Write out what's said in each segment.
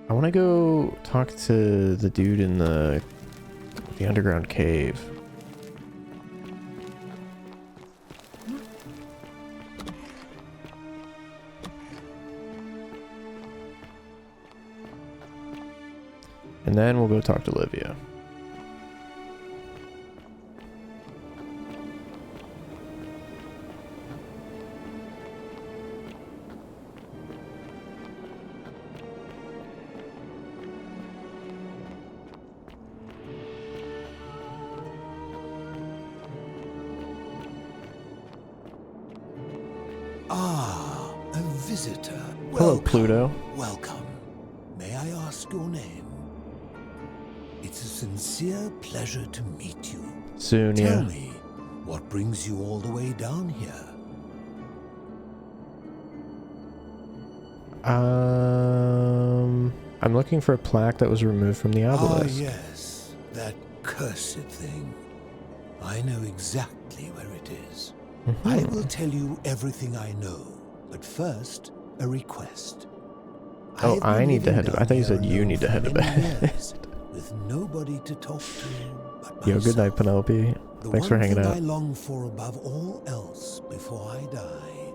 I want to go talk to the dude in the underground cave. And then we'll go talk to Livia. Ah, a visitor. Hello, Welcome, Pluto. Welcome. May I ask your name? It's a sincere pleasure to meet you. Soon, Tell yeah. me, what brings you all the way down here? I'm looking for a plaque that was removed from the Ah, obelisk. yes, that cursed thing. I know exactly where it is. I will tell you everything I know, but first, a request. Oh, I've I been need to living head to bed. I down thought you here said you alone need to for head to many bed. years, with nobody to talk to but Yo, good night, myself. Penelope. The Thanks for one hanging thing out. I long for above all else before I die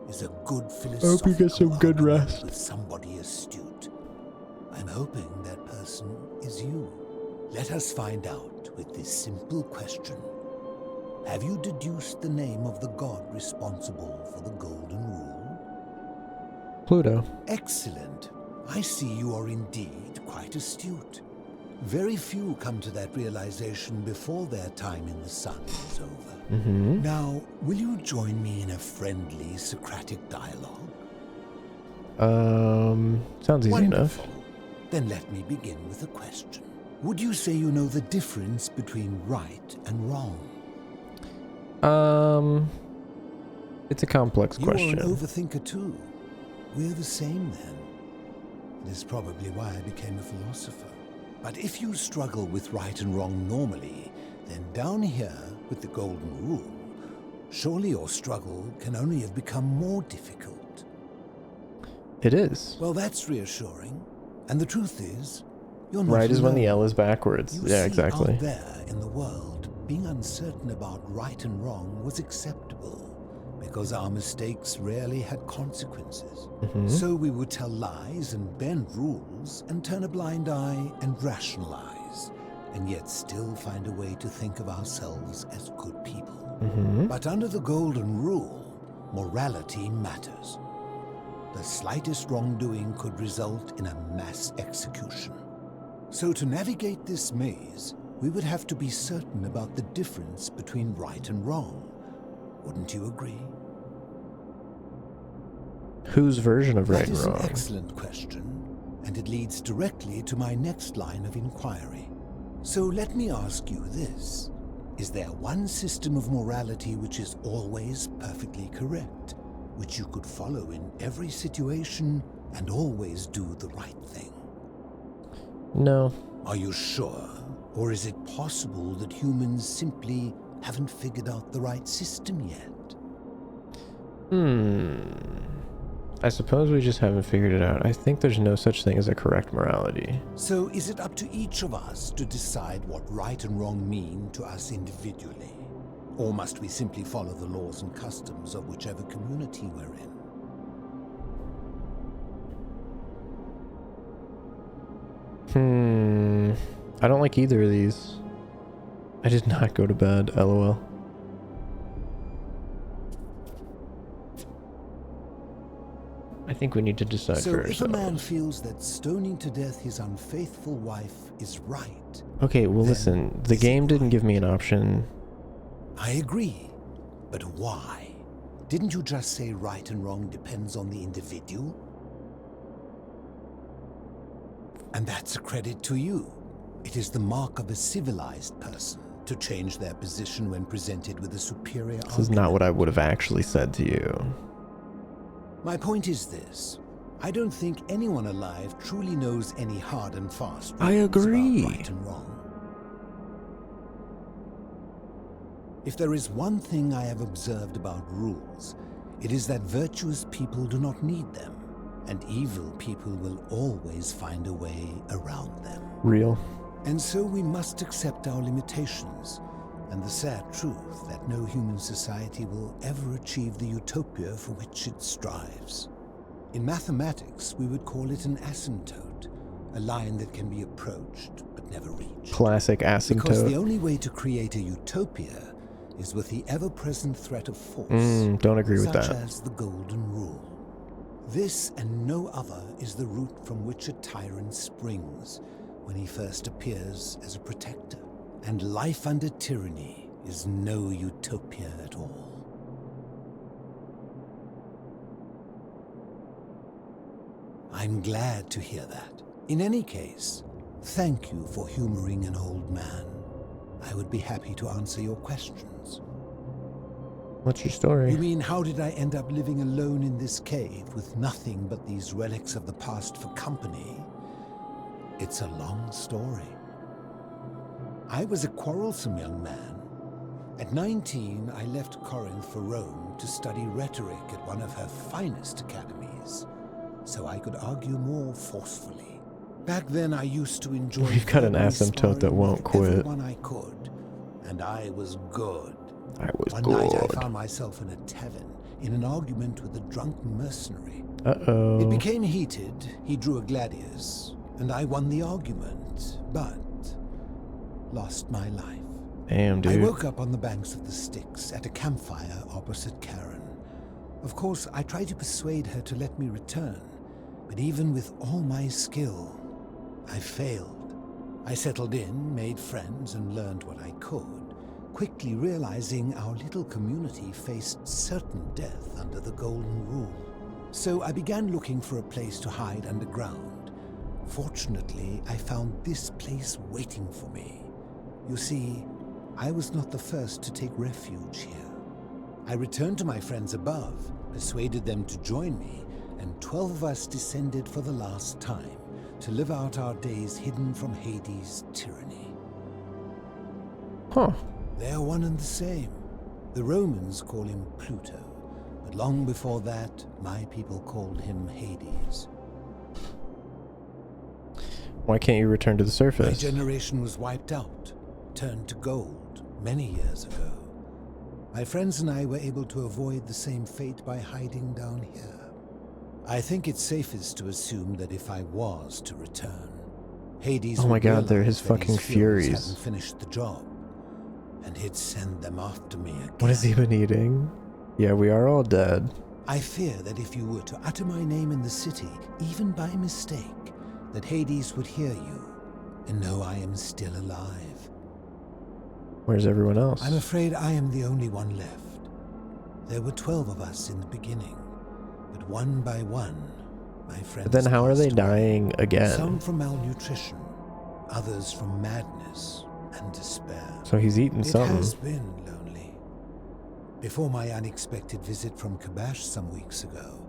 is a good Hope philosophical you get some good argument rest. with somebody astute. I'm hoping that person is you. Let us find out with this simple question. Have you deduced the name of the god responsible for the Golden Rule? Pluto. Excellent. I see you are indeed quite astute. Very few come to that realization before their time in the sun is over. Mm-hmm. Now, will you join me in a friendly Socratic dialogue? Sounds easy enough. Wonderful. Then let me begin with a question. Would you say you know the difference between right and wrong? It's a complex question. You are an overthinker too. We're the same then. This is probably why I became a philosopher. But if you struggle with right and wrong normally, then down here with the Golden Rule, surely your struggle can only have become more difficult. It is. Well, that's reassuring. And the truth is, you're not Right is when alone. the L is backwards. You Yeah, see, exactly. out there in the world, being uncertain about right and wrong was acceptable because our mistakes rarely had consequences. Mm-hmm. So we would tell lies and bend rules and turn a blind eye and rationalize, and yet still find a way to think of ourselves as good people. Mm-hmm. But under the Golden Rule, morality matters. The slightest wrongdoing could result in a mass execution. So to navigate this maze, we would have to be certain about the difference between right and wrong. Wouldn't you agree? Whose version of right That and is wrong? an excellent question, and it leads directly to my next line of inquiry. So let me ask you this. Is there one system of morality which is always perfectly correct, which you could follow in every situation and always do the right thing? No. Are you sure? Or is it possible that humans simply haven't figured out the right system yet? I suppose we just haven't figured it out. I think there's no such thing as a correct morality. So is it up to each of us to decide what right and wrong mean to us individually? Or must we simply follow the laws and customs of whichever community we're in? I don't like either of these. I did not go to bed, lol. I think we need to decide So for if a man ourselves. feels that stoning to death his unfaithful wife is right, Okay, well then listen, the is it game didn't right? give me an option. I agree. But why? Didn't you just say right and wrong depends on the individual? And that's a credit to you. It is the mark of a civilized person to change their position when presented with a superior This is not what I would have actually said to you. My point is this. I don't think anyone alive truly knows any hard and fast rules I agree. about right and wrong. If there is one thing I have observed about rules, it is that virtuous people do not need them, and evil people will always find a way around them. Real. And so we must accept our limitations and the sad truth that no human society will ever achieve the utopia for which it strives. In mathematics, we would call it an asymptote, a line that can be approached but never reached. Classic Because the asymptote. only way to create a utopia is with the ever-present threat of force, Don't agree with such that. as the Golden Rule. This and no other is the root from which a tyrant springs when he first appears as a protector. And life under tyranny is no utopia at all. I'm glad to hear that. In any case, thank you for humoring an old man. I would be happy to answer your questions. What's your story? You mean, how did I end up living alone in this cave with nothing but these relics of the past for company? It's a long story. I was a quarrelsome young man. At 19, I left Corinth for Rome to study rhetoric at one of her finest academies, so I could argue more forcefully. Back then, I used to enjoy We've got an verbally asymptote that sparring won't with quit. everyone I could, and I was good. I was One night I good. found myself in a tavern, in an argument with a drunk mercenary. It Uh-oh. became heated, he drew a gladius, and I won the argument, but lost my life. Damn, I dude. woke up on the banks of the Styx at a campfire opposite Karen. Of course, I tried to persuade her to let me return, but even with all my skill, I failed. I settled in, made friends, and learned what I could, quickly realizing our little community faced certain death under the Golden Rule. So I began looking for a place to hide underground. Fortunately, I found this place waiting for me. You see, I was not the first to take refuge here. I returned to my friends above, persuaded them to join me, and 12 of us descended for the last time to live out our days hidden from Hades' tyranny. Huh. They are one and the same. The Romans call him Pluto, but long before that, my people called him Hades. Why can't you return to the My surface? generation was wiped out, turned to gold, many years ago. My friends and I were able to avoid the same fate by hiding down here. I think it's safest to assume that if I was to return, Hades Oh my would God, they're his realize that fucking furies. hadn't finished the job, and he'd send them after me again. What has he been eating? Yeah, we are all dead. I fear that if you were to utter my name in the city, even by mistake, that Hades would hear you and know I am still alive. Where's everyone else? I'm afraid I am the only one left. There were 12 of us in the beginning, but one by one, my friends But then how are they passed away. dying again? Some from malnutrition, others from madness and despair. So he's eating It something. has been lonely. Before my unexpected visit from Kabash some weeks ago,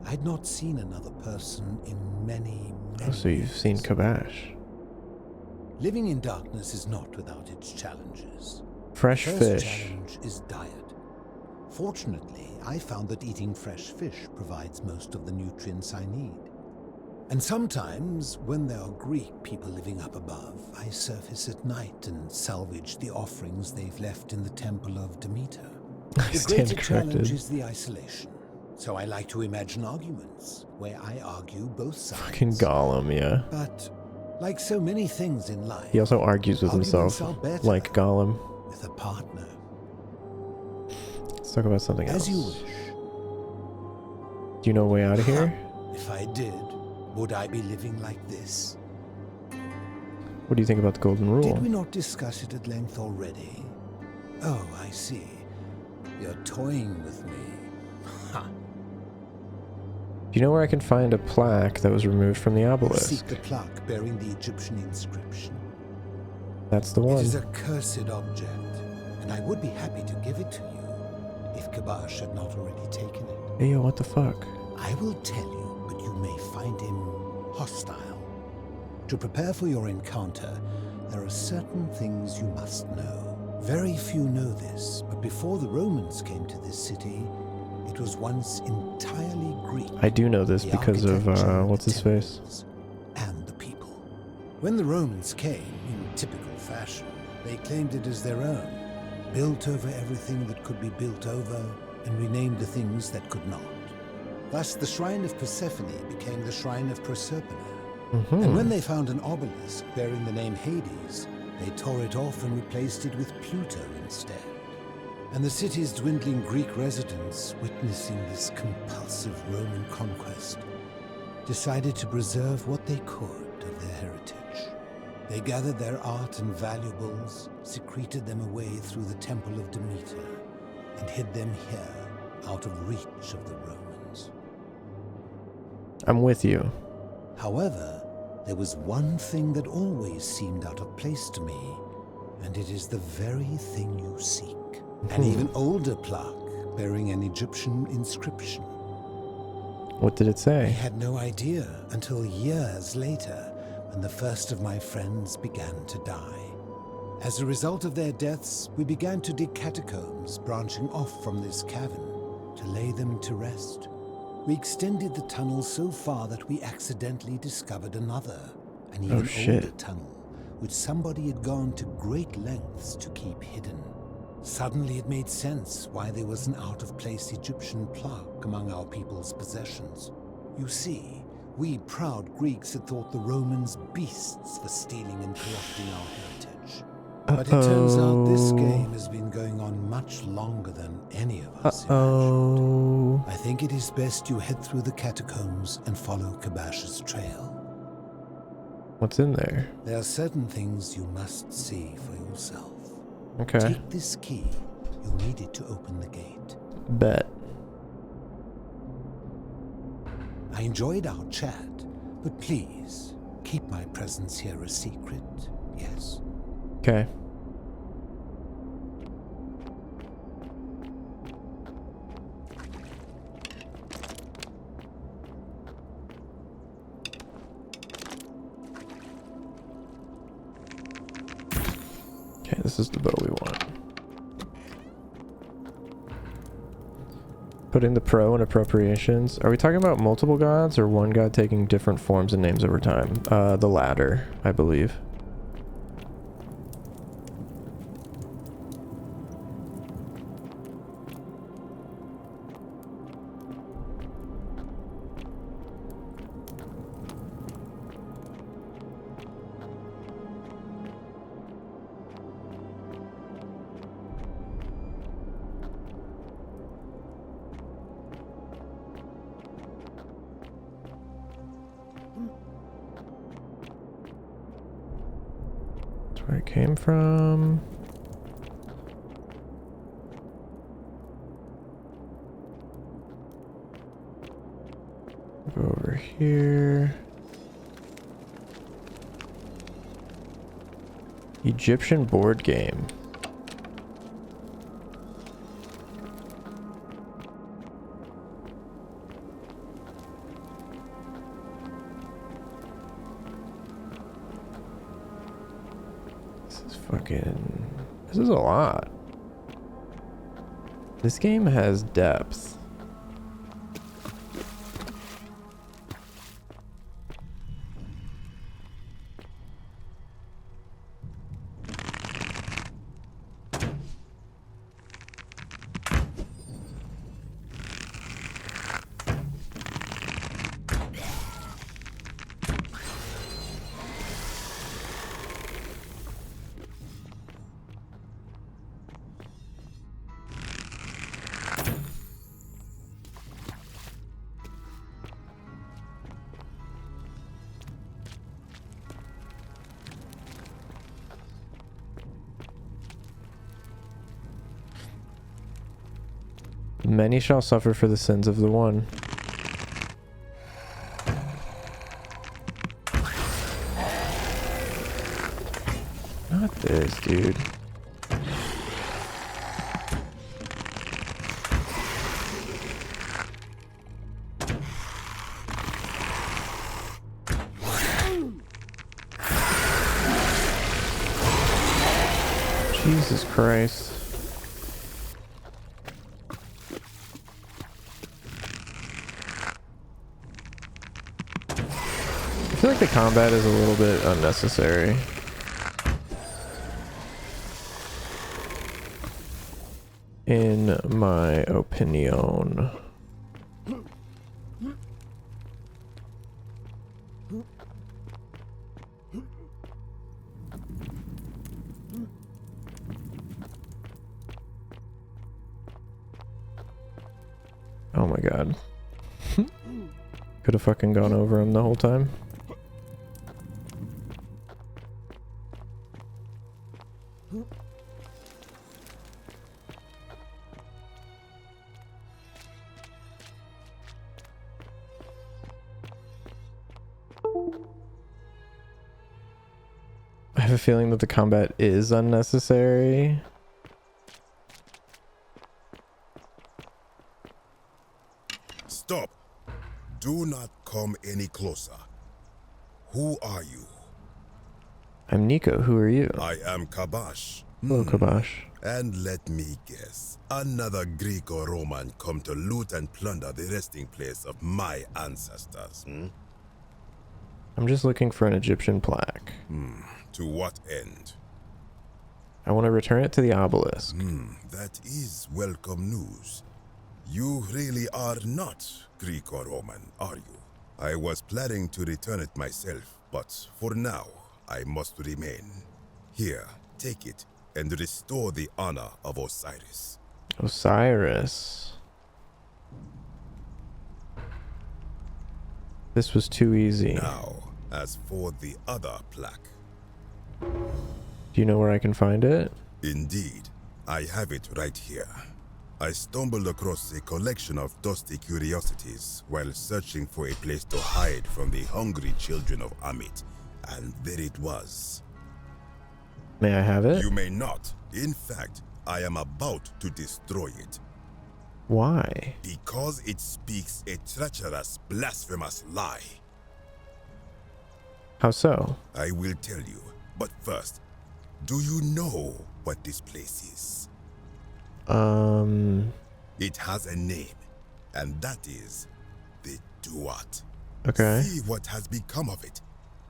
I'd not seen another person in many Oh, so you've seen years. Kabash. Living in darkness is not without its challenges. Fresh First fish. challenge is diet. Fortunately, I found that eating fresh fish provides most of the nutrients I need. And sometimes, when there are Greek people living up above, I surface at night and salvage the offerings they've left in the temple of Demeter. I The stand greater challenge corrected. is the isolation. So I like to imagine arguments, where I argue both sides. Fucking Gollum, yeah. But, like so many things in life, He also argues with arguments himself, are better like Gollum. with a partner. Let's talk about something else. As you wish. Do you know a way out of here? If I did, would I be living like this? What do you think about the Golden Rule? Did we not discuss it at length already? Oh, I see. You're toying with me. Ha! Do you know where I can find a plaque that was removed from the obelisk? Seek the plaque bearing the Egyptian inscription. That's the It one. is a cursed object, and I would be happy to give it to you if Kabash had not already taken it. Hey, yo, what the fuck? I will tell you, but you may find him hostile. To prepare for your encounter, there are certain things you must know. Very few know this, but before the Romans came to this city, It was once entirely Greek. I do know this The because of, architecture, what's his face? temples, and the people. When the Romans came, in typical fashion, they claimed it as their own, built over everything that could be built over, and renamed the things that could not. Thus, the Shrine of Persephone became the Shrine of Proserpine. And when they found an obelisk bearing the name Hades, they tore it off and replaced it with Pluto instead. And the city's dwindling Greek residents, witnessing this compulsive Roman conquest, decided to preserve what they could of their heritage. They gathered their art and valuables, secreted them away through the Temple of Demeter, and hid them here, out of reach of the Romans. I'm with you. However, there was one thing that always seemed out of place to me, and it is the very thing you seek. An even older plaque bearing an Egyptian inscription. What did it I say? had no idea until years later, when the first of my friends began to die. As a result of their deaths, we began to dig catacombs branching off from this cavern to lay them to rest. We extended the tunnel so far that we accidentally discovered another, an even older tunnel, which somebody had gone to great lengths to keep hidden. Suddenly it made sense why there was an out-of-place Egyptian plaque among our people's possessions. You see, we proud Greeks had thought the Romans beasts for stealing and corrupting our heritage. But it turns out this game has been going on much longer than any of us imagined. I think it is best you head through the catacombs and follow Kabash's trail. What's in there? There are certain things you must see for yourself. Okay. Take this key. You'll need it to open the gate. Bet. I enjoyed our chat, but please, keep my presence here a secret, yes? Okay. Okay, this is the bow we want. Putting the pro in appropriations. Are we talking about multiple gods or one god taking different forms and names over time? The latter, I believe. Where it came from. Go over here. Egyptian board game. This is a lot. This game has depth. Many shall suffer for the sins of the one. Not this, dude. Jesus Christ. feel like the combat is a little bit unnecessary. In my opinion. Oh my god. Could have fucking gone over him the whole time. I have a feeling that the combat is unnecessary. Stop! Do not come any closer. Who are you? I'm Nico. Who are you? I am Kabash. Hello, Kabash. And let me guess, another Greek or Roman come to loot and plunder the resting place of my ancestors. I'm just looking for an Egyptian plaque. To what end? I want to return it to the obelisk. That is welcome news. You really are not Greek or Roman, are you? I was planning to return it myself, but for now, I must remain. Here, take it and restore the honor of Osiris. Osiris. This was too easy. Now, as for the other plaque. Do you know where I can find it? Indeed, I have it right here. I stumbled across a collection of dusty curiosities while searching for a place to hide from the hungry children of Amit, and there it was. May I have it? You may not. In fact, I am about to destroy it. Why? Because it speaks a treacherous, blasphemous lie. How so? I will tell you, but first, do you know what this place is? It has a name, and that is the Duat. Okay. See what has become of it.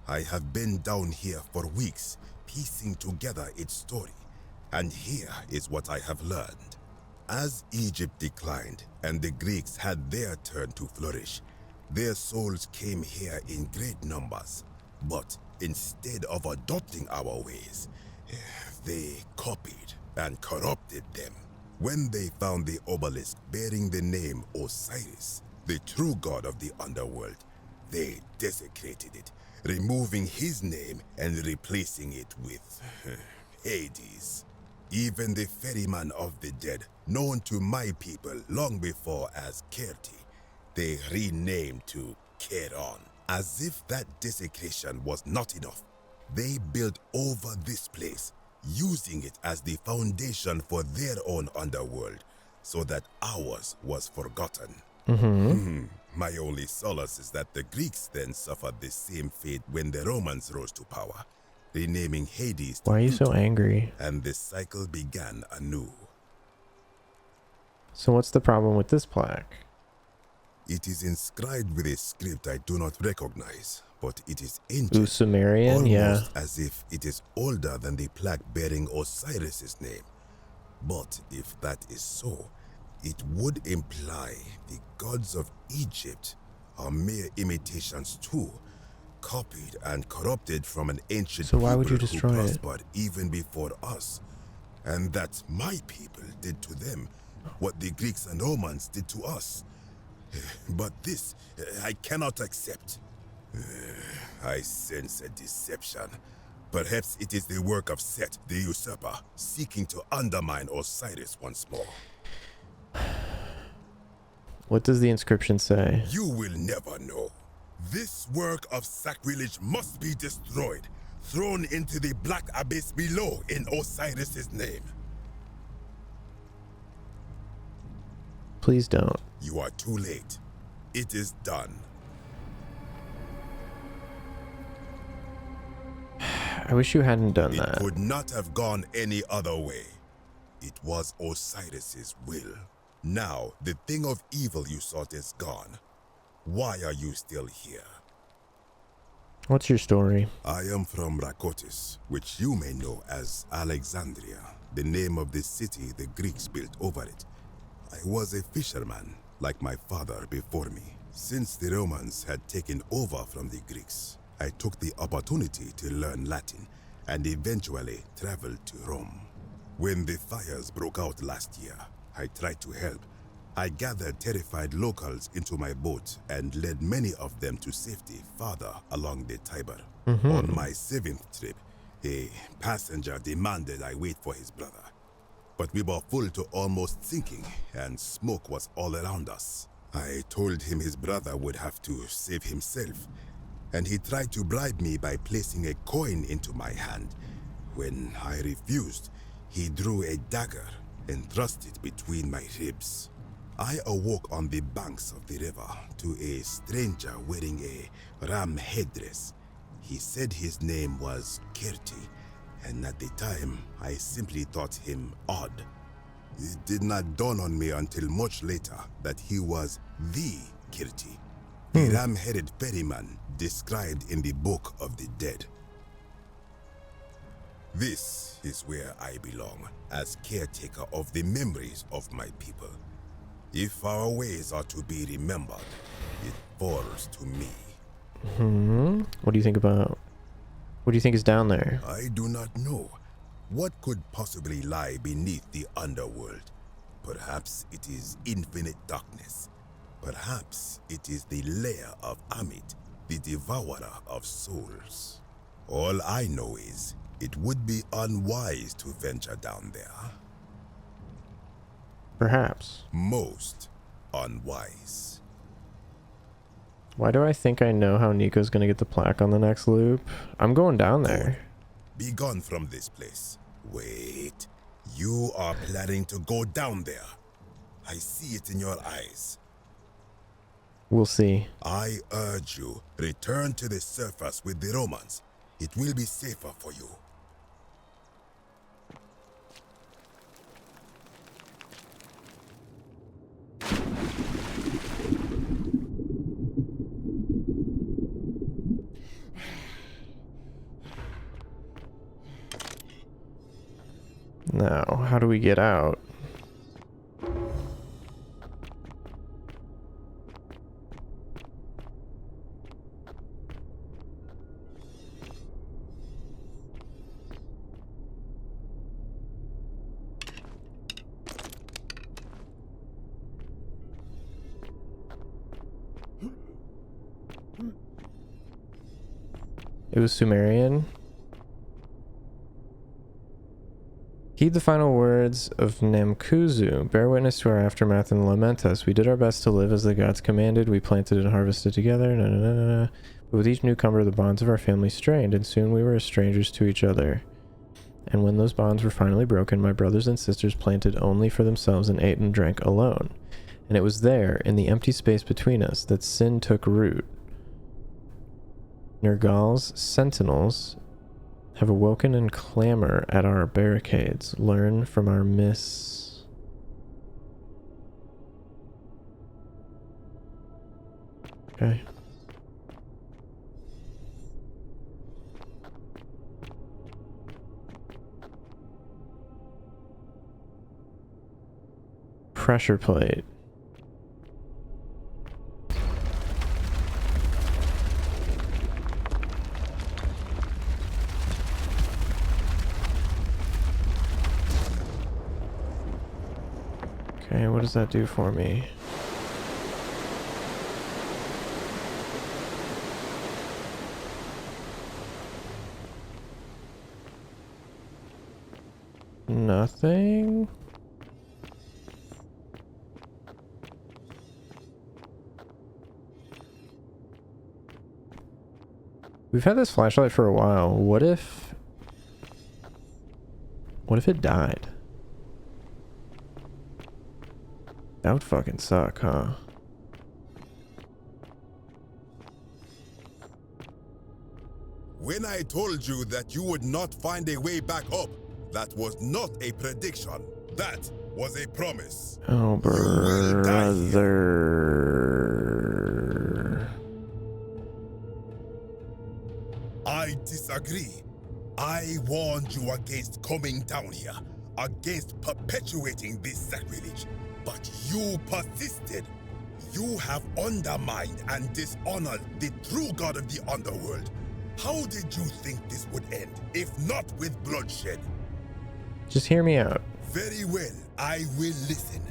I have been down here for weeks, piecing together its story, and here is what I have learned. As Egypt declined and the Greeks had their turn to flourish, their souls came here in great numbers. But instead of adopting our ways, they copied and corrupted them. When they found the obelisk bearing the name Osiris, the true god of the underworld, they desecrated it, removing his name and replacing it with Hades. Even the ferryman of the dead, known to my people long before as Kerti, they renamed to Keron. As if that desecration was not enough, they built over this place, using it as the foundation for their own underworld, so that ours was forgotten. My only solace is that the Greeks then suffered the same fate when the Romans rose to power, renaming Hades to Why are you so Pluto, angry? and the cycle began anew. So what's the problem with this plaque? It is inscribed with a script I do not recognize, but it is ancient. Ooh, Sumerian? Almost Yeah. as if it is older than the plaque bearing Osiris's name. But if that is so, it would imply the gods of Egypt are mere imitations too, copied and corrupted from an ancient So why would you people who destroy it? prospered even before us, and that my people did to them what the Greeks and Romans did to us. But this, I cannot accept. I sense a deception. Perhaps it is the work of Set, the usurper, seeking to undermine Osiris once more. What does the inscription say? You will never know. This work of sacrilege must be destroyed, thrown into the black abyss below in Osiris's name. Please don't. You are too late. It is done. I wish you hadn't done It that. could not have gone any other way. It was Osiris's will. Now, the thing of evil you sought is gone. Why are you still here? What's your story? I am from Rakotis, which you may know as Alexandria, the name of the city the Greeks built over it. I was a fisherman, like my father before me. Since the Romans had taken over from the Greeks, I took the opportunity to learn Latin and eventually traveled to Rome. When the fires broke out last year, I tried to help. I gathered terrified locals into my boat and led many of them to safety farther along the Tiber. On my 7th trip, a passenger demanded I wait for his brother. But we were full to almost sinking, and smoke was all around us. I told him his brother would have to save himself, and he tried to bribe me by placing a coin into my hand. When I refused, he drew a dagger and thrust it between my ribs. I awoke on the banks of the river to a stranger wearing a ram headdress. He said his name was Kirti, and at the time, I simply thought him odd. It did not dawn on me until much later that he was the Kirti, the ram-headed ferryman described in the Book of the Dead. This is where I belong, as caretaker of the memories of my people. If our ways are to be remembered, it falls to me. What do you think about... What do you think is down there? I do not know. What could possibly lie beneath the underworld? Perhaps it is infinite darkness. Perhaps it is the lair of Amit, the devourer of souls. All I know is, it would be unwise to venture down there. Perhaps. Most unwise. Why do I think I know how Nico's gonna get the plaque on the next loop? I'm going down there. Be gone from this place. Wait. You are planning to go down there. I see it in your eyes. We'll see. I urge you, return to the surface with the Romans. It will be safer for you. Now, how do we get out? It was Sumerian. Heed the final words of Namkuzu. Bear witness to our aftermath and lament us. We did our best to live as the gods commanded. We planted and harvested together. But with each newcomer, the bonds of our family strained, and soon we were as strangers to each other. And when those bonds were finally broken, my brothers and sisters planted only for themselves and ate and drank alone. And it was there, in the empty space between us, that sin took root. Nergal's sentinels have awoken and clamor at our barricades. Learn from our Okay. Pressure plate. Okay, what does that do for me? Nothing? We've had this flashlight for a while. What if it died? That would fucking suck, huh? When I told you that you would not find a way back up, that was not a prediction. That was a promise. Oh, brother. I disagree. I warned you against coming down here, against perpetuating this sacrilege, but you persisted. You have undermined and dishonored the true God of the underworld. How did you think this would end, if not with bloodshed? Just hear me out. Very well, I will listen.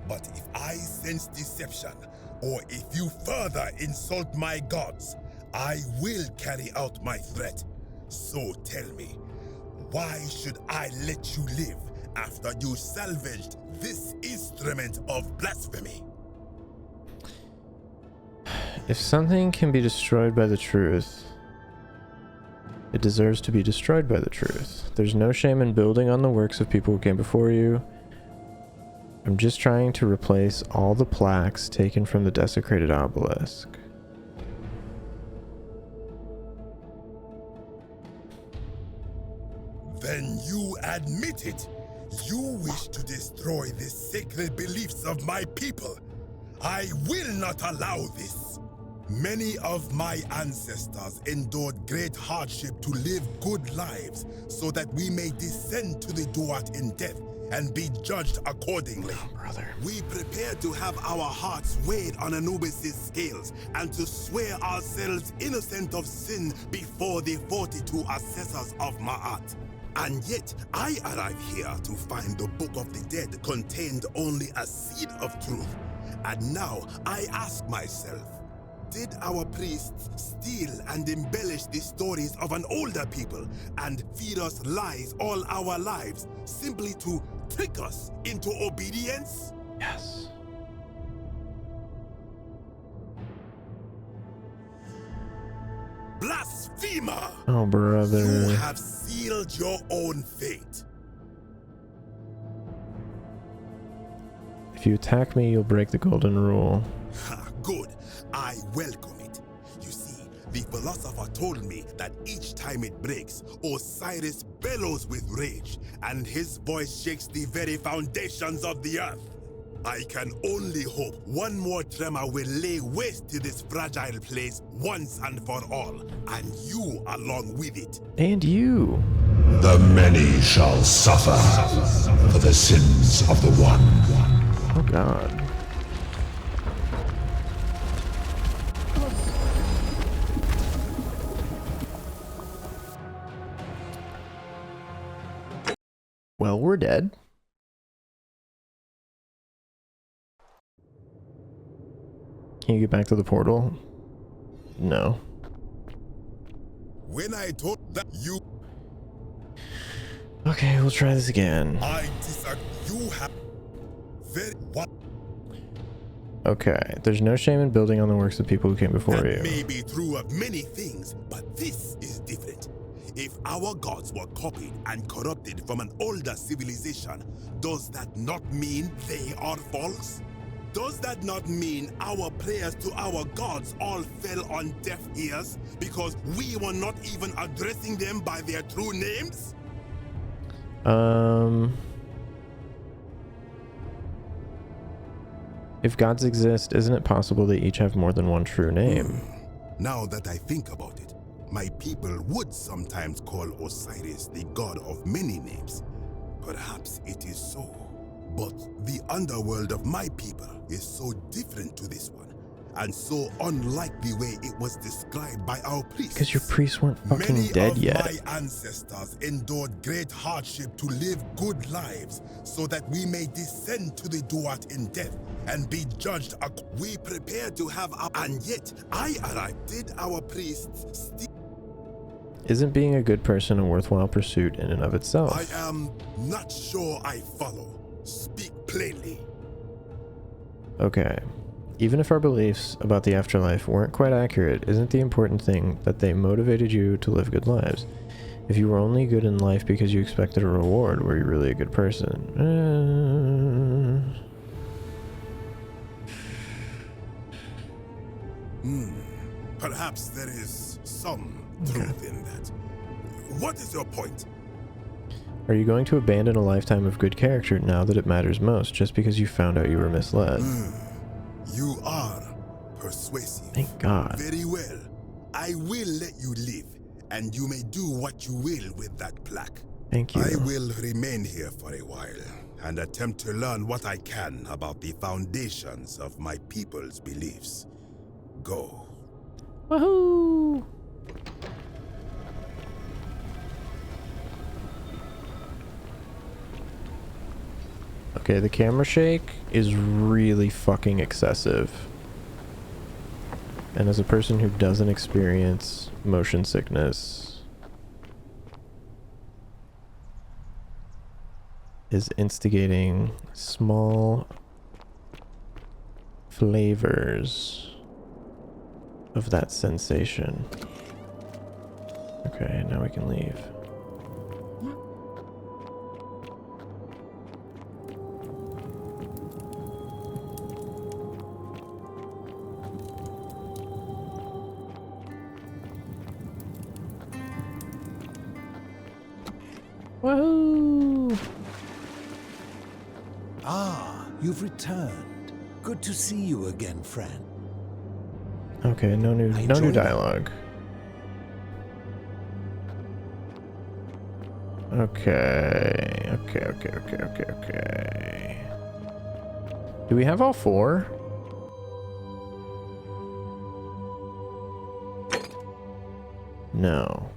But if I sense deception, or if you further insult my gods, I will carry out my threat. So tell me, why should I let you live after you salvaged this instrument of blasphemy? If something can be destroyed by the truth, it deserves to be destroyed by the truth. There's no shame in building on the works of people who came before you. I'm just trying to replace all the plaques taken from the desecrated obelisk. Then you admit it. You wish to destroy the sacred beliefs of my people. I will not allow this. Many of my ancestors endured great hardship to live good lives so that we may descend to the Duat in death and be judged accordingly. Oh, brother. We prepare to have our hearts weighed on Anubis' scales and to swear ourselves innocent of sin before the 42 assessors of Ma'at. And yet, I arrive here to find the Book of the Dead contained only a seed of truth. And now, I ask myself, did our priests steal and embellish the stories of an older people and feed us lies all our lives simply to trick us into obedience? Yes. Blasphemer! Oh, brother. You have sealed your own fate. If you attack me, you'll break the golden rule. Ha, good. I welcome it. You see, the philosopher told me that each time it breaks, Osiris bellows with rage, and his voice shakes the very foundations of the earth. I can only hope one more tremor will lay waste to this fragile place once and for all, and you along with it. And you. The many shall suffer for the sins of the one. Oh, God. Well, we're dead. Can you get back to the portal? No. When I told that you... Okay, we'll try this again. I disagree. You have... Very... What? Okay, there's no shame in building on the works of people who came before That you. may be true of many things, but this is different. If our gods were copied and corrupted from an older civilization, does that not mean they are false? Does that not mean our prayers to our gods all fell on deaf ears because we were not even addressing them by their true names? If gods exist, isn't it possible they each have more than one true name? Now that I think about it, my people would sometimes call Osiris the god of many names. Perhaps it is so. But the underworld of my people is so different to this one, and so unlike the way it was described by our priests. Because your priests weren't fucking dead yet. Many of my ancestors endured great hardship to live good lives so that we may descend to the Duat in death and be judged. We prepare to have our... And yet, I arrived. Did our priests still... Isn't being a good person a worthwhile pursuit in and of itself? I am not sure I follow. Speak plainly. Okay. Even if our beliefs about the afterlife weren't quite accurate, isn't the important thing that they motivated you to live good lives? If you were only good in life because you expected a reward, were you really a good person? Perhaps there is some truth in that. What is your point? Are you going to abandon a lifetime of good character now that it matters most, just because you found out you were misled? You are persuasive. Thank God. Very well. I will let you live, and you may do what you will with that plaque. Thank you. I will remain here for a while and attempt to learn what I can about the foundations of my people's beliefs. Go. Woohoo! Okay, the camera shake is really fucking excessive. And as a person who doesn't experience motion sickness, is instigating small flavors of that sensation. Okay, now we can leave. Woohoo! Ah, you've returned. Good to see you again, friend. Okay, no new enjoyed it. dialogue. Okay. Do we have all four? No.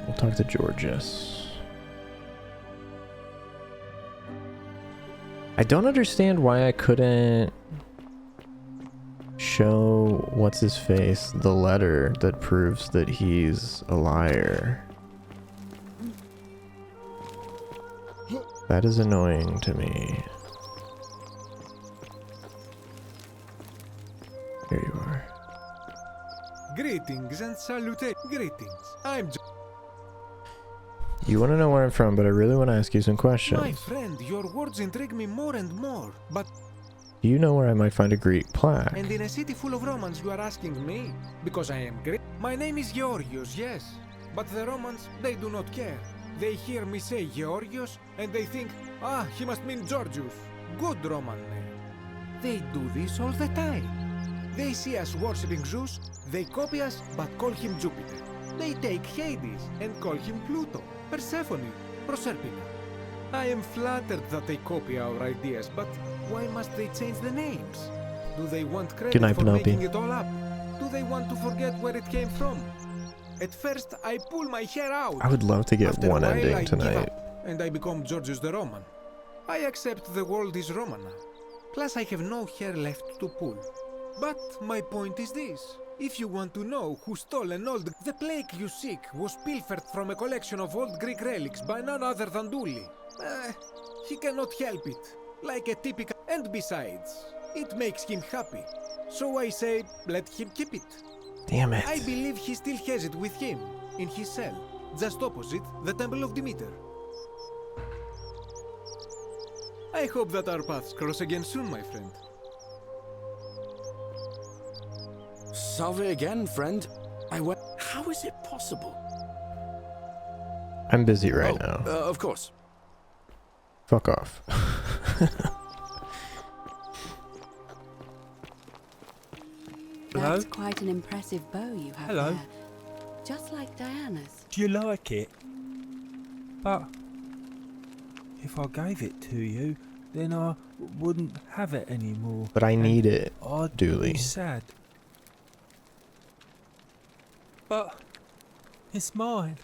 We'll talk to Georges. I don't understand why I couldn't show what's his face the letter that proves that he's a liar. That is annoying to me. Here you are. Greetings and salutations. Greetings. You want to know where I'm from, but I really want to ask you some My questions. friend, your words intrigue me more and more. But Do you know where I might find a Greek plaque? and in a city full of Romans, you are asking me because I am Greek. My name is Georgios, yes. But the Romans, they do not care. They hear me say Georgios and they think, ah, he must mean Georgius. Good Roman name. They do this all the time. They see us worshipping Zeus, they copy us but call him Jupiter. They take Hades and call him Pluto, Persephone, Proserpina. I am flattered that they copy our ideas, but why must they change the names? Do they want credit Good night, for Penelope. making it all up? Do they want to forget where it came from? At first, I pull my hair out. I would love to get After a one while, ending I give tonight. up, and I become Georgius the Roman. I accept the world is Roman now. Plus, I have no hair left to pull. But my point is this. If you want to know who stole an old... The plague you seek was pilfered from a collection of old Greek relics by none other than Dooley. He cannot help it. Like a typical... And besides, it makes him happy. So I say, let him keep it. Damn it. I believe he still has it with him, in his cell, just opposite the Temple of Demeter. I hope that our paths cross again soon, my friend. Salve again, friend. How is it possible? I'm busy right now. Of course. Fuck off. Hello? That's quite an impressive bow you have Hello? there. Just like Diana's. Do you like it? But if I gave it to you, then I wouldn't have it anymore. But I need it, I'd Dooley. be sad. But it's mine,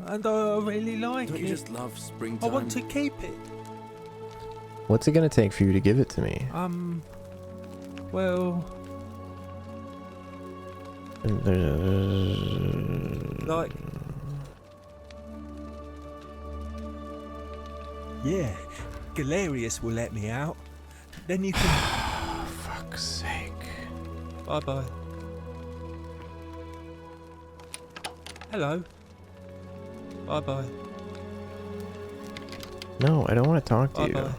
and I really like Don't it. you just love I springtime? want to keep it. What's it gonna take for you to give it to me? Well, like, yeah, Galerius will let me out. Then you can. Fuck's sake. Bye bye. Hello. Bye bye. No, I don't want to talk to Bye you. bye.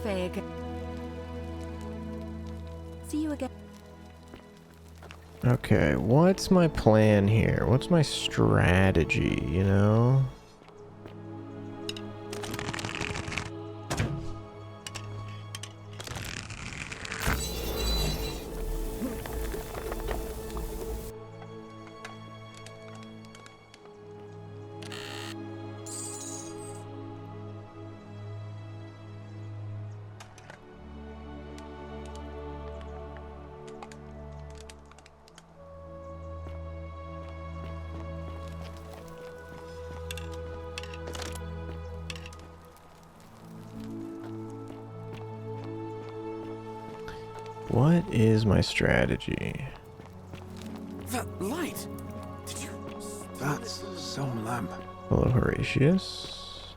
cafe again. See you again. Okay, what's my plan here? What's my strategy, you know? What is my strategy? That light! Did you... That's some lamp. Hello, Horatius.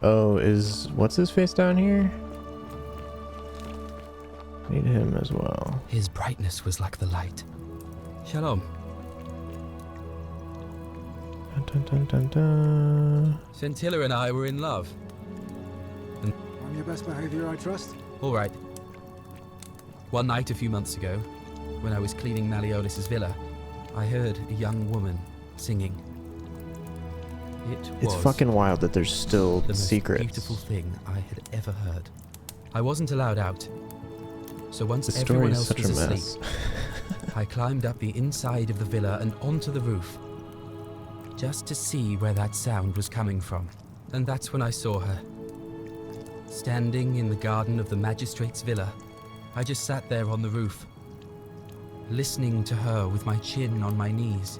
Oh, is what's his face down here? Need him as well. His brightness was like the light. Shalom. Dun, dun, dun, dun, dun. Scintilla and I were in love. On your best behavior, I trust. All right. One night a few months ago, when I was cleaning Malleolus's villa, I heard a young woman singing. It It's was fucking wild that there's still the most secrets. beautiful thing I had ever heard. I wasn't allowed out. So once The story everyone is else such a was mess. asleep, I climbed up the inside of the villa and onto the roof, just to see where that sound was coming from. And that's when I saw her. Standing in the garden of the magistrate's villa, I just sat there on the roof, listening to her with my chin on my knees.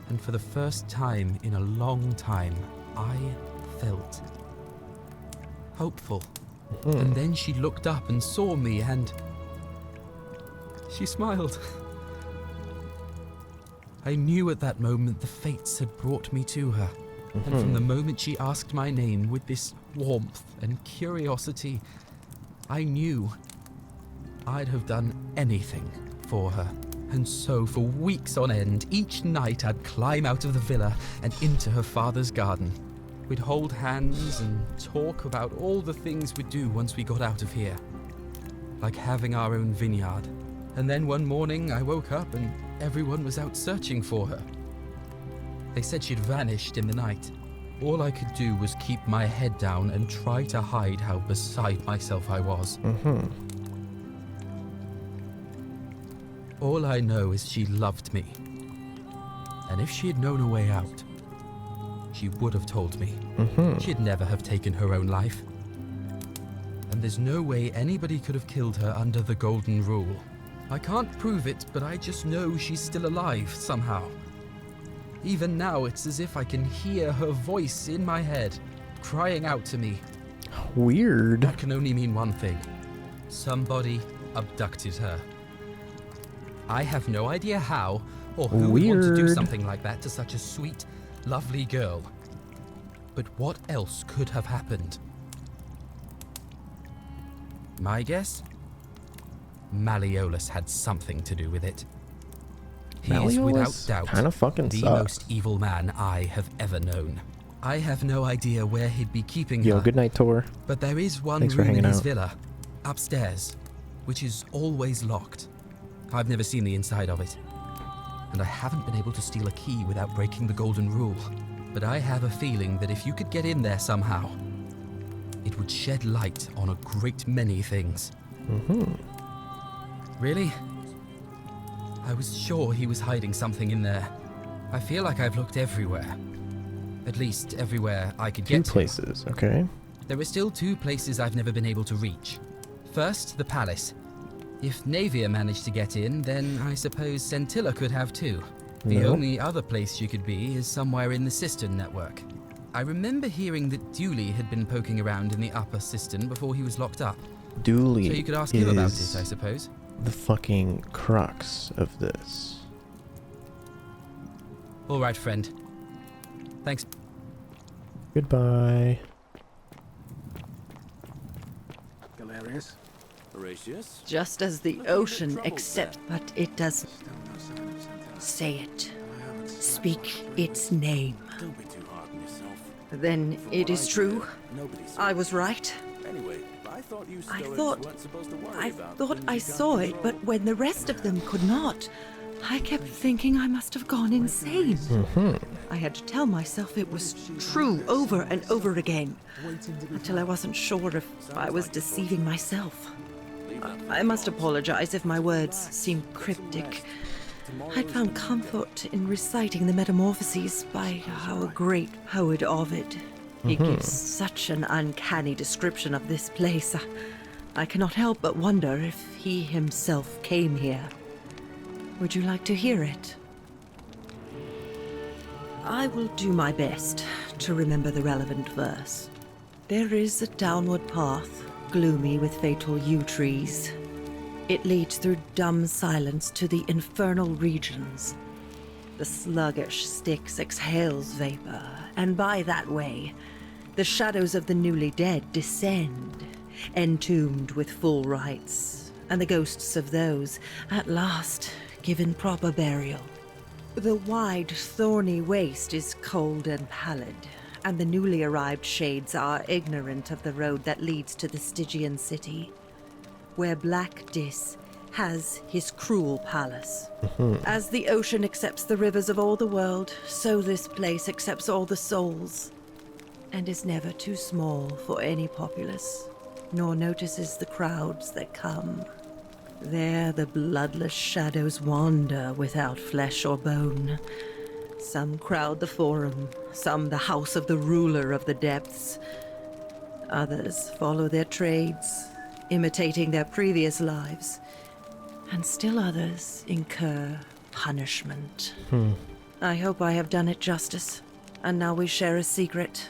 And for the first time in a long time, I felt hopeful. And then she looked up and saw me and she smiled. I knew at that moment the fates had brought me to her. And from the moment she asked my name with this warmth and curiosity, I knew I'd have done anything for her. And so for weeks on end, each night I'd climb out of the villa and into her father's garden. We'd hold hands and talk about all the things we'd do once we got out of here. Like having our own vineyard. And then one morning I woke up and everyone was out searching for her. They said she'd vanished in the night. All I could do was keep my head down and try to hide how beside myself I was. All I know is she loved me. And if she had known a way out, she would have told me. She'd never have taken her own life. And there's no way anybody could have killed her under the Golden Rule. I can't prove it, but I just know she's still alive somehow. Even now, it's as if I can hear her voice in my head, crying out to me. Weird. That can only mean one thing. Somebody abducted her. I have no idea how, or who would want to do Weird. something like that to such a sweet, lovely girl. But what else could have happened? My guess? Malleolus had something to do with it. He is without Malleolus doubt kinda fucking the sucks. most evil man I have ever known. I have no idea where he'd be keeping Yo, her, good night, Tor. but there is one Thanks for room in hanging his out. villa, upstairs, which is always locked. I've never seen the inside of it, and I haven't been able to steal a key without breaking the Golden Rule. But I have a feeling that if you could get in there somehow, it would shed light on a great many things. Really? I was sure he was hiding something in there. I feel like I've looked everywhere. At least everywhere I could Two get to. places, okay? There are still two places I've never been able to reach. First, the palace. If Navia managed to get in, then I suppose Scintilla could have too. The No. only other place she could be is somewhere in the cistern network. I remember hearing that Dooley had been poking around in the upper cistern before he was locked up. Dooley So you could ask him about is it, I suppose. the fucking crux of this. All right, friend. Thanks. Goodbye. Galerius? Horatius? Just as the ocean accepts, but it does. Say it. Speak its name. Don't be too hard on yourself. Then it is true. Nobody's... I was right. Anyway, I thought you I stoics thought- weren't supposed to worry I about thought things I you can't saw it, control. but when the rest of them could not, I kept thinking I must have gone insane. I had to tell myself it was true over and over again, until I wasn't sure if I was deceiving myself. I must apologize if my words seem cryptic. I'd found comfort in reciting the Metamorphoses by our great poet Ovid. He gives such an uncanny description of this place. I cannot help but wonder if he himself came here. Would you like to hear it? I will do my best to remember the relevant verse. There is a downward path, gloomy with fatal yew trees. It leads through dumb silence to the infernal regions. The sluggish Styx exhales vapor, and by that way, the shadows of the newly dead descend, entombed with full rites, and the ghosts of those, at last, given proper burial. The wide, thorny waste is cold and pallid, and the newly arrived shades are ignorant of the road that leads to the Stygian city, where Black Dis has his cruel palace. As the ocean accepts the rivers of all the world, so this place accepts all the souls, and is never too small for any populace, nor notices the crowds that come. There the bloodless shadows wander without flesh or bone. Some crowd the forum, some the house of the ruler of the depths. Others follow their trades, imitating their previous lives. And still others incur punishment. I hope I have done it justice, and now we share a secret.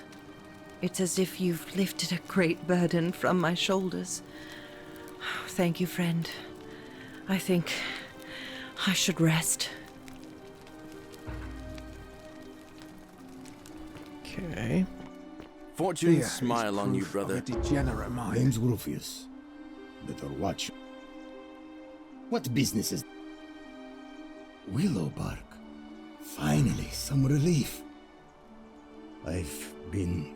It's as if you've lifted a great burden from my shoulders. Thank you, friend. I think I should rest. Okay. Fortune smile on you, brother. Degenerate mind. Name's Rufius. Better watch. What business is... Willowbark. Finally, some relief. I've been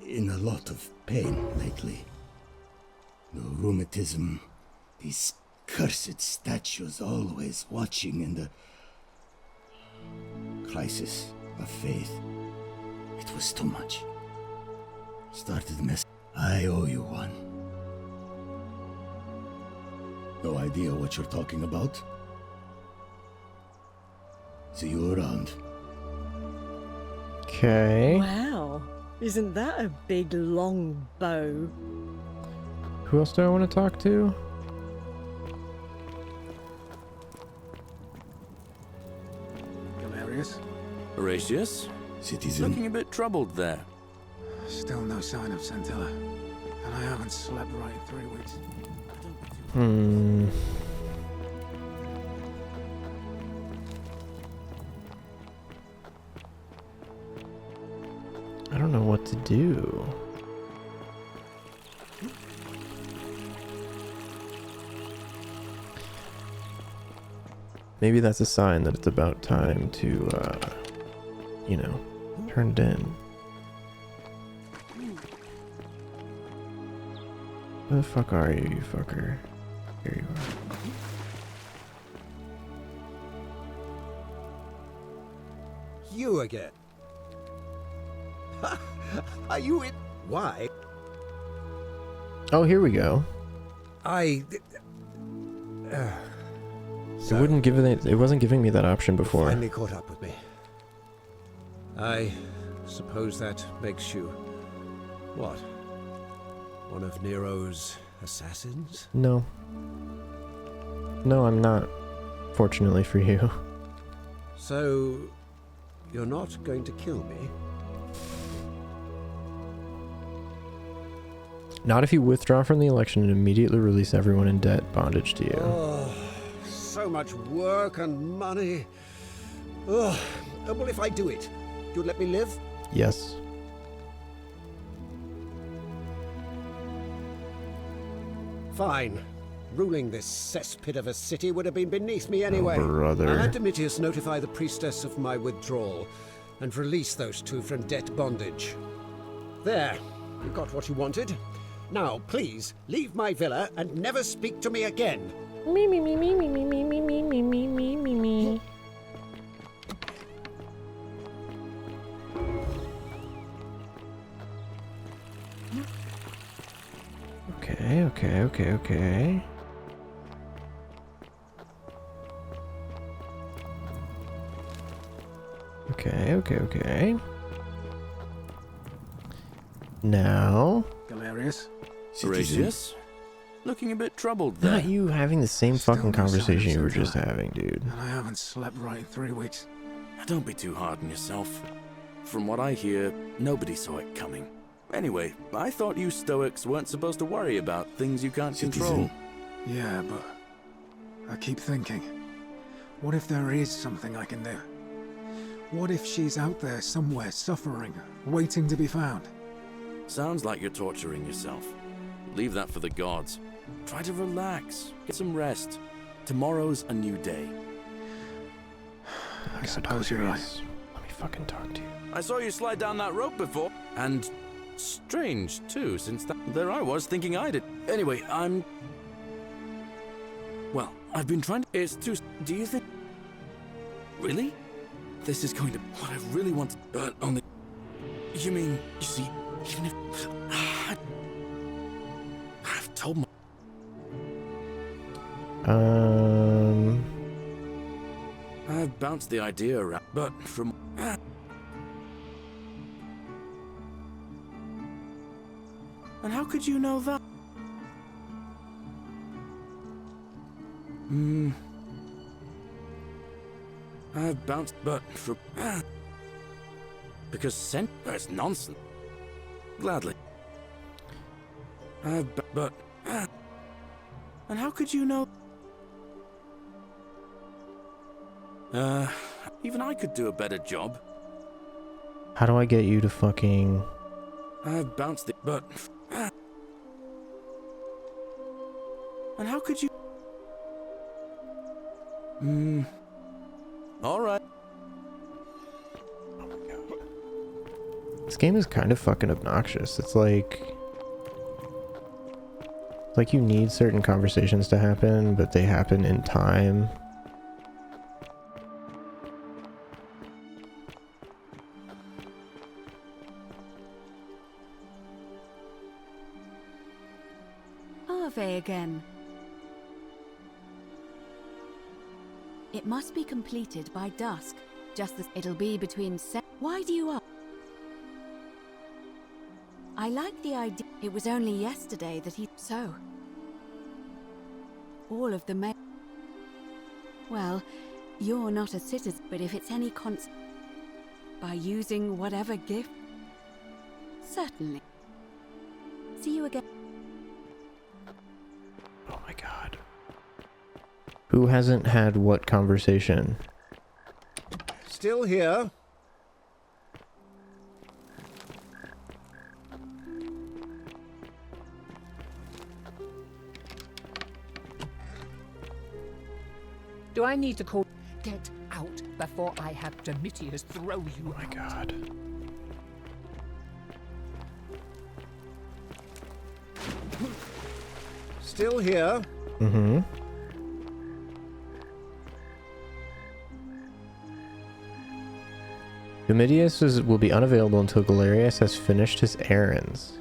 in a lot of pain lately. The rheumatism, these cursed statues always watching, and the crisis of faith. It was too much. Started mess. I owe you one. No idea what you're talking about? See you around. Okay. Wow, isn't that a big long bow? Who else do I want to talk to? Galerius? Horatius? Citizen. Looking a bit troubled there. Still no sign of Centilla. And I haven't slept right in 3 weeks. I don't know what to do. Maybe that's a sign that it's about time to, you know, turn it in. Where the fuck are you, you fucker? Here you are. You again? Are you in? Why? Oh, here we go. I. It wouldn't give it. It wasn't giving me that option before. Finally caught up with me. I suppose that makes you what? One of Nero's assassins? No. No, I'm not. Fortunately for you. So, you're not going to kill me? Not if you withdraw from the election and immediately release everyone in debt bondage to you. Oh, so much work and money. Oh, well, if I do it, you'd let me live? Yes. Fine. Ruling this cesspit of a city would have been beneath me anyway. Oh, brother. I'll have Domitius notify the priestess of my withdrawal and release those two from debt bondage. There. You got what you wanted. Now, please, leave my villa and never speak to me again. Me, me, me, me, me, me, me, me, me, me, me, me, me, me. Okay, okay, okay, okay. Okay, okay, okay. Now... Galerius? Horatius? Looking a bit troubled there. Not you having the same Still fucking no conversation signs you were of just her. having, dude. And I haven't slept right in 3 weeks. Don't be too hard on yourself. From what I hear, nobody saw it coming. Anyway, I thought you Stoics weren't supposed to worry about things you can't control. Yeah, but I keep thinking, what if there is something I can do? What if she's out there somewhere suffering, waiting to be found? Sounds like you're torturing yourself. Leave that for the gods. Try to relax, get some rest. Tomorrow's a new day. I suppose you're right. Let me fucking talk to you. I saw you slide down that rope before. And strange, too, since there I was thinking I did. Anyway, well, I've been trying to... It's too... Do you think... Really? This is going to... What I really want to... only... You mean... You see, even if... I've told my... I've bounced the idea around, but from... And how could you know that? I've bounced, but from... Because that's nonsense. Gladly. But... And how could you know? Even I could do a better job. How do I get you to fucking... I've bounced it, but... And how could you... Alright. Oh my god. This game is kind of fucking obnoxious. It's like you need certain conversations to happen, but they happen in time. Ave again. It must be completed by dusk, just as it'll be between Why do you ask? I like the idea. It was only yesterday that he... So. All of the men... Well, you're not a citizen, but if it's any by using whatever gift... Certainly. See you again. Oh my god. Who hasn't had what conversation? Still here. Do I need to call? Get out before I have Domitius throw you. Oh my god. Still here. Mm-hmm. Domitius will be unavailable until Galerius has finished his errands.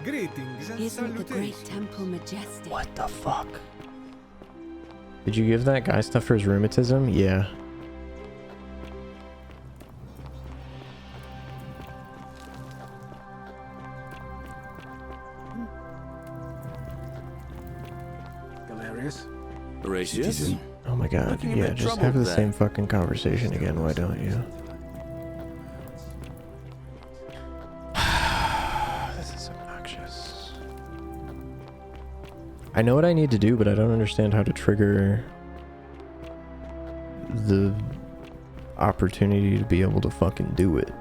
Greetings and Isn't the great salutations. temple majestic? What the fuck? Did you give that guy stuff for his rheumatism? Yeah. Galerius? Horatius? Oh my god. Looking a Yeah, bit just troubled have the there. same fucking conversation again, why don't you? This is obnoxious. I know what I need to do, but I don't understand how to trigger the opportunity to be able to fucking do it.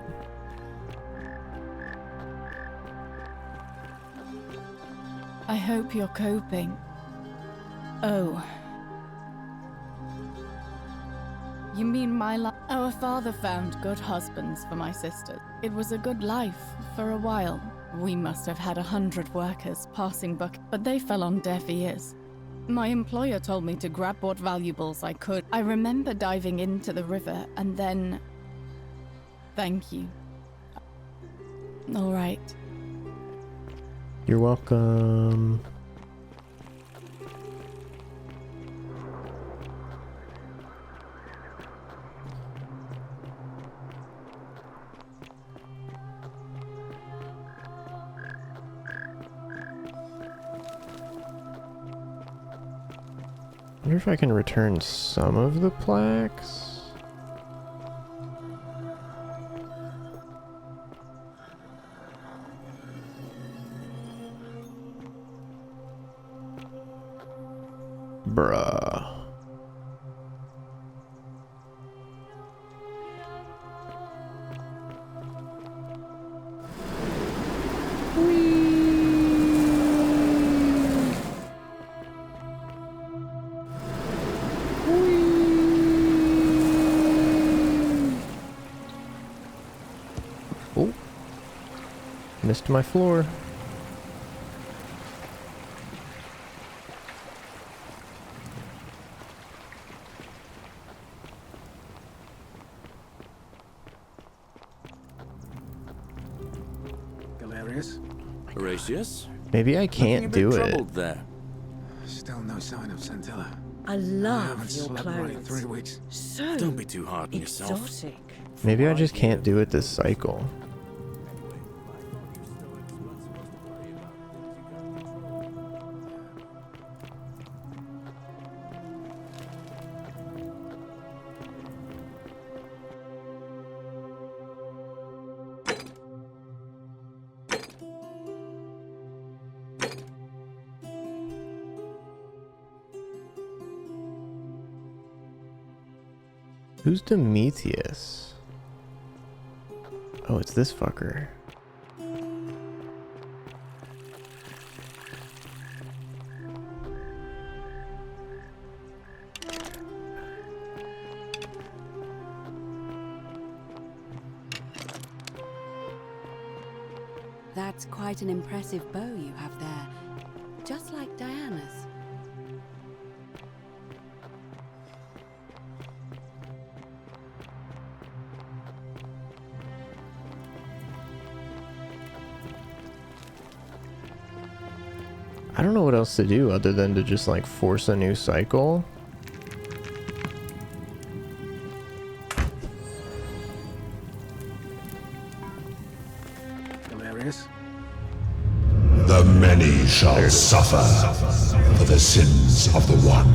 I hope you're coping. Oh. You mean my life? Our father found good husbands for my sisters. It was a good life for a while. We must have had 100 workers passing but they fell on deaf ears. My employer told me to grab what valuables I could. I remember diving into the river and then... Thank you. All right. You're welcome. I wonder if I can return some of the plaques. Bruh. Oh, missed my floor. Galerius? Horatius? Maybe I can't do it. There. Still no sign of Santilla. I I love haven't your slept right in clothes. 3 weeks. So Don't be too hard on yourself. exotic. Maybe I just can't do it this cycle. Who's Demetrius? Oh, it's this fucker. That's quite an impressive bow you have there. Just like Diana's. I don't know what else to do other than to just like force a new cycle. Galerius? The many shall suffer for the sins of the one.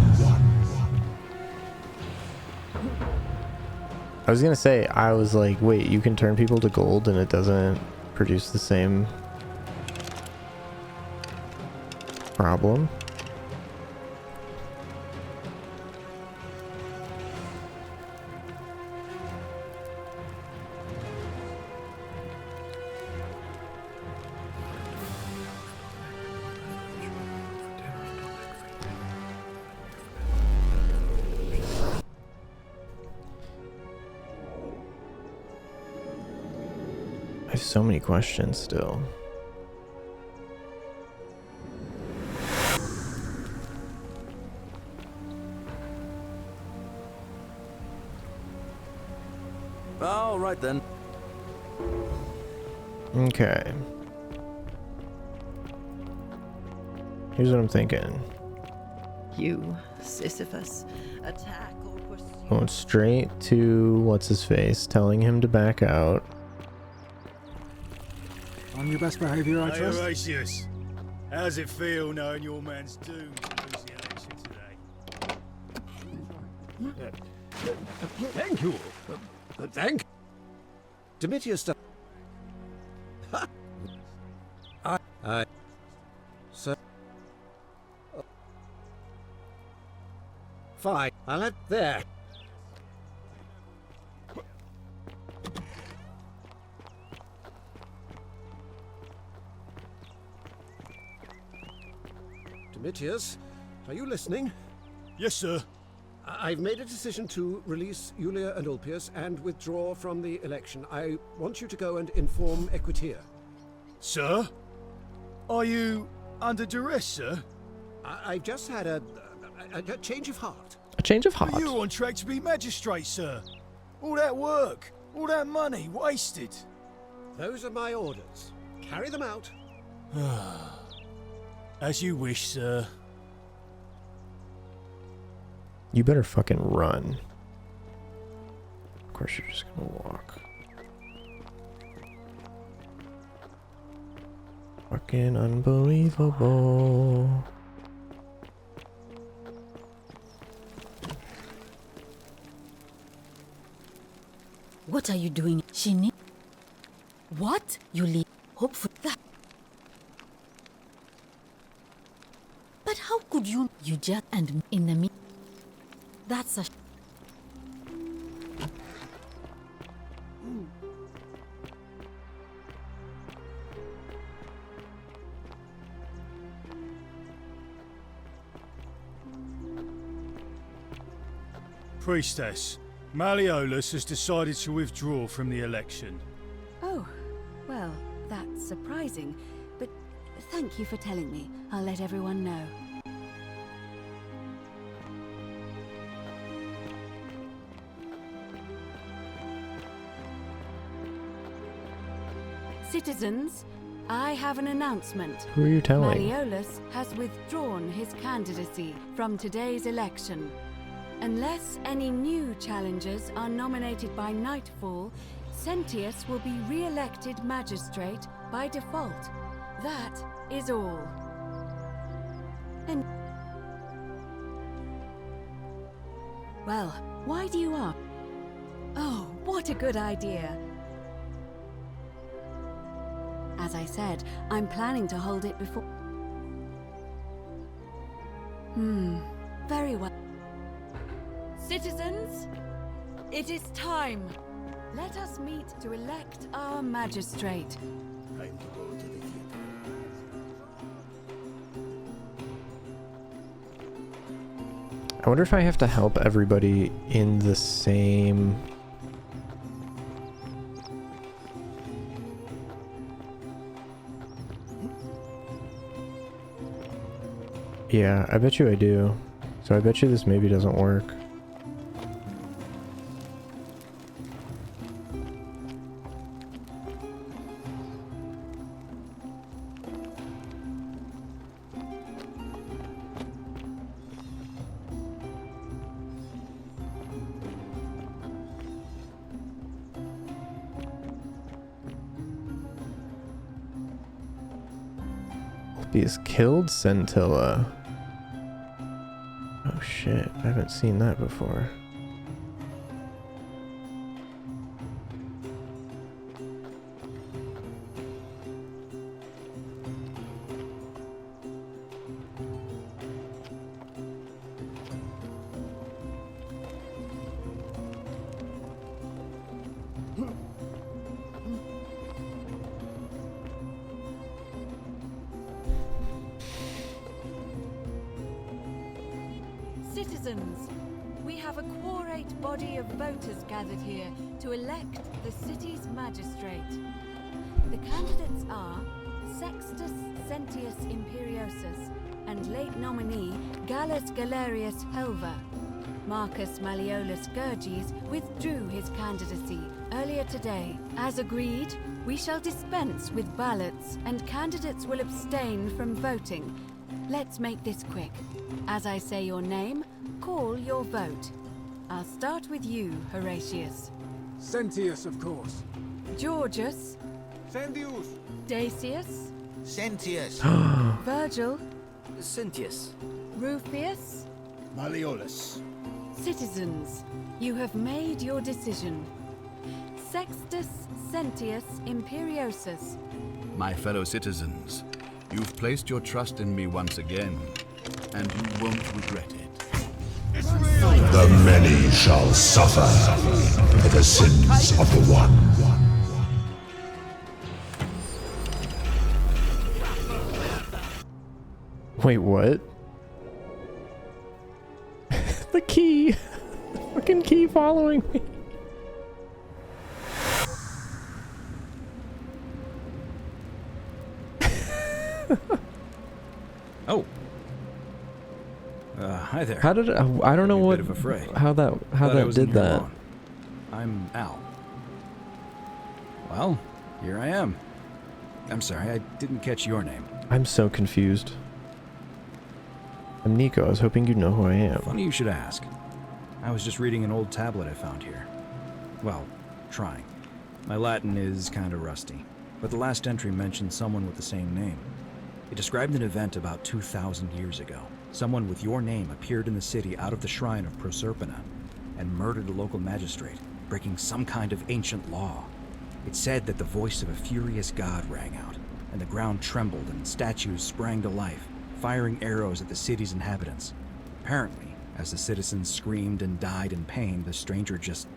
I was gonna say, I was like, wait, you can turn people to gold and it doesn't produce the same problem. I have so many questions still. All right then. Okay. Here's what I'm thinking. You, Sisyphus, attack or pursue. Going straight to what's his face, telling him to back out. On your best behavior, I Hey, trust? Horatius, how's it feel knowing your man's doomed to lose the election today? Thank you. Thank. Demetrius. I. So. Fine. I'll let there. Demetrius, are you listening? Yes, sir. I've made a decision to release Yulia and Ulpius and withdraw from the election. I want you to go and inform Equitia. Sir? Are you under duress, sir? I've just had a change of heart. A change of heart? But you're on track to be magistrate, sir. All that work, all that money wasted. Those are my orders. Carry them out. As you wish, sir. You better fucking run. Of course you're just gonna walk. Fucking unbelievable. What are you doing? She What? You leave? Hope for that. But how could you? You just and in the That's a. Priestess, Malleolus has decided to withdraw from the election. Oh, well, that's surprising. But thank you for telling me. I'll let everyone know. Citizens, I have an announcement. Who are you telling? Malleolus has withdrawn his candidacy from today's election. Unless any new challengers are nominated by nightfall, Sentius will be re-elected magistrate by default. That is all. And well, why do you ask? Oh, what a good idea. As I said, I'm planning to hold it before. Very well. Citizens, it is time. Let us meet to elect our magistrate. Time to go to the theater. I wonder if I have to help everybody in the same... Yeah, I bet you I do. So I bet you this maybe doesn't work. He's killed Scintilla. Oh shit, I haven't seen that before. Citizens, we have a quorate body of voters gathered here to elect the city's magistrate. The candidates are Sextus Sentius Imperiosus and late nominee Gallus Galerius Helva. Marcus Malleolus Gurges withdrew his candidacy earlier today. As agreed, we shall dispense with ballots and candidates will abstain from voting. Let's make this quick. As I say your name, call your vote. I'll start with you, Horatius. Sentius, of course. Georgius. Sentius. Dacius. Sentius. Virgil. Sentius. Rufius. Malleolus. Citizens, you have made your decision. Sextus Sentius Imperiosus. My fellow citizens, you've placed your trust in me once again, and you won't regret it. The many shall suffer for the sins of the one. Wait, what? The key. Fucking key following me. Oh. Hi there. How did I don't know what how that did that. Alone. I'm Al. Well, here I am. I'm sorry, I didn't catch your name. I'm so confused. I'm Nico. I was hoping you'd know who I am. Funny you should ask. I was just reading an old tablet I found here. Well, trying. My Latin is kinda rusty, but the last entry mentioned someone with the same name. It described an event about 2,000 years ago. Someone with your name appeared in the city out of the shrine of Proserpina and murdered a local magistrate, breaking some kind of ancient law. It said that the voice of a furious god rang out, and the ground trembled and statues sprang to life, firing arrows at the city's inhabitants. Apparently, as the citizens screamed and died in pain, the stranger just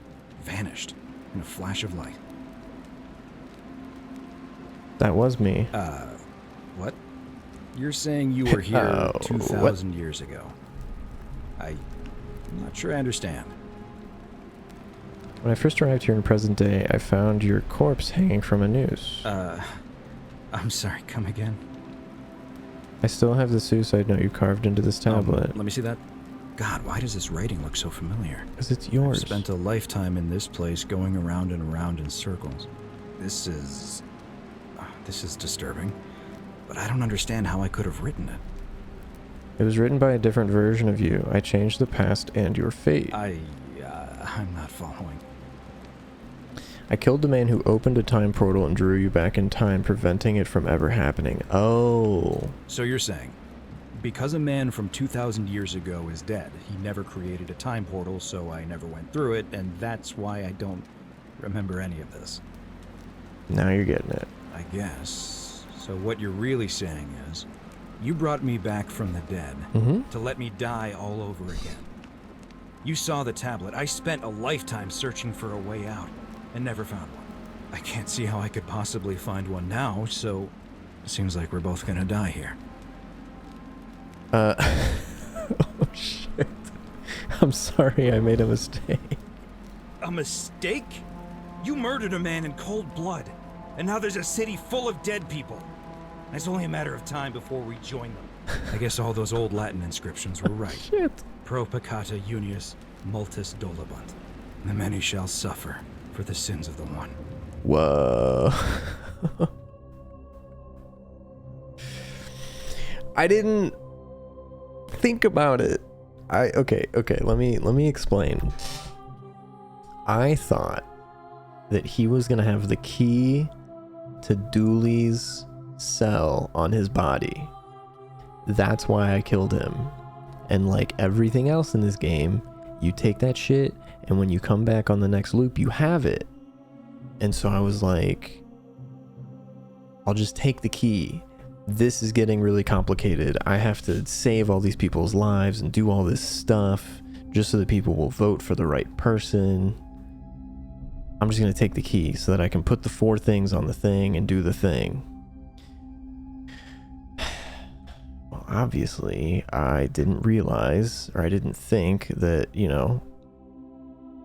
vanished in a flash of light. That was me. What? You're saying you were here 2,000 years ago. I'm not sure I understand. When I first arrived here in present day, I found your corpse hanging from a noose. I'm sorry, come again? I still have the suicide note you carved into this tablet. Let me see that. God, why does this writing look so familiar? Because it's yours. I've spent a lifetime in this place going around and around in circles. This is disturbing. But I don't understand how I could have written it. It was written by a different version of you. I changed the past and your fate. I'm not following. I killed the man who opened a time portal and drew you back in time, preventing it from ever happening. Oh. So you're saying, because a man from 2,000 years ago is dead, he never created a time portal, so I never went through it, and that's why I don't remember any of this. Now you're getting it. I guess. So what you're really saying is, you brought me back from the dead to let me die all over again. You saw the tablet. I spent a lifetime searching for a way out and never found one. I can't see how I could possibly find one now, so it seems like we're both gonna die here. Oh shit. I'm sorry, I made a mistake. A mistake? You murdered a man in cold blood, and now there's a city full of dead people. It's only a matter of time before we join them. I guess all those old Latin inscriptions were right. Shit. Pro peccata unius multis dolabunt. The many shall suffer for the sins of the one. Whoa. I didn't think about it. Okay, let me explain. I thought that he was gonna have the key to Dooley's cell on his body. That's why I killed him. And like everything else in this game, you take that shit, and when you come back on the next loop, you have it. And so I was like, I'll just take the key. This is getting really complicated. I have to save all these people's lives and do all this stuff just so that people will vote for the right person. I'm just going to take the key so that I can put the 4 things on the thing and do the thing. Well, obviously, I didn't realize, or I didn't think that, you know,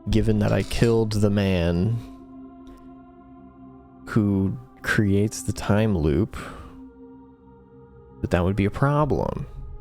given that I killed the man who creates the time loop, that would be a problem.